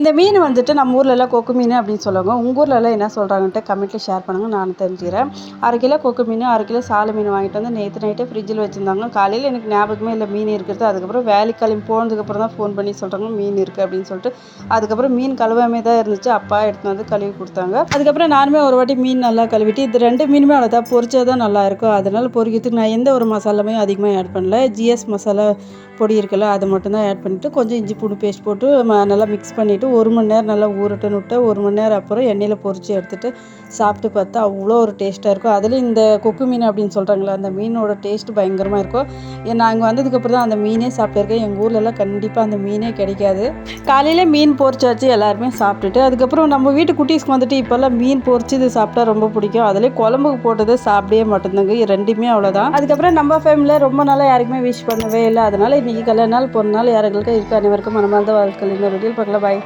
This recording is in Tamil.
இந்த மீன் வந்துட்டு நம்ம ஊர்லலாம் கொக்கு மீன் அப்படின்னு சொல்லுவாங்க. உங்கள் ஊர்லலாம் என்ன சொல்கிறாங்கன்ட்டு கமெண்ட்டில் ஷேர் பண்ணுங்கள், நான் தெரிஞ்சுக்கிறேன். 1/2 கிலோ கொக்கு மீன், 1/2 கிலோ சால மீன் வாங்கிட்டு வந்து நேற்று நைட்டே ஃப்ரிட்ஜில் வச்சுருந்தாங்க. காலையில் எனக்கு ஞாபகமே இல்லை மீன் இருக்கிறது. அதுக்கப்புறம் வேலைக்கு கிளம்பி போனதுக்கப்புறம் தான் ஃபோன் பண்ணி சொல்கிறாங்க மீன் இருக்குது அப்படின்னு சொல்லிட்டு. அதுக்கப்புறம் மீன் கழுவாமே தான் இருந்துச்சு. அப்பா எடுத்துன்னு வந்து கழுவி கொடுத்தாங்க. அதுக்கப்புறம் நானுமே ஒரு வாட்டி மீன் நல்லா கழுவிட்டு, இது 2 மீனுமே அவ்வளோதான் பொரிச்சா தான் நல்லாயிருக்கும். அதனால் பொரிக்கிறதுக்கு நான் எந்த ஒரு மசாலாமே அதிகமாக ஆட் பண்ணல. ஜிஎஸ் மசாலா பொடி இருக்குல்ல, அதை மட்டும்தான் ஆட் பண்ணிவிட்டு கொஞ்சம் இஞ்சி பூண்டு பேஸ்ட் போட்டு நல்லா மிக்ஸ் பண்ணிவிட்டு 1 மணி நேரம் நல்லா ஊறட்டுன்னு விட்டு 1 மணி நேரம் அப்புறம் எண்ணெயில் பொரித்து எடுத்துகிட்டு சாப்பிட்டு பார்த்தா அவ்வளோ ஒரு டேஸ்ட்டாக இருக்கும். அதுலேயும் இந்த கொக்கு மீன் அப்படின்னு சொல்கிறாங்களே, அந்த மீனோட டேஸ்ட்டு பயங்கரமாக இருக்கும். நான் இங்கே வந்ததுக்கப்புறம் தான் அந்த மீனே சாப்பிட்டுருக்கேன். எங்கள் ஊர்லலாம் கண்டிப்பாக அந்த மீனே கிடைக்காது. காலையில் மீன் பொரிச்சாச்சு, எல்லாருமே சாப்பிட்டுட்டு அதுக்கப்புறம் நம்ம வீட்டு குட்டீஸ்க்கு வந்துட்டு இப்போல்லாம் மீன் பொரிச்சு இது சாப்பிட்டா ரொம்ப பிடிக்கும். அதிலே குழம்புக்கு போட்டது சாப்பிடவே மாட்டேங்குது. 2மே அவ்வளோதான். அதுக்கப்புறம் நம்ம ஃபேமிலியில் ரொம்ப நாளாக யாருக்குமே விஷ் பண்ணவே இல்லை. அதனால் இன்றைக்கி கல்யாண நாள், பொண்ணு நாள் யாருங்களுக்கு இருக்க அனைவருக்கும் மனமார்ந்த வாழ்த்துக்கள். இந்த வீடியோ பார்க்கலாம். பாய்.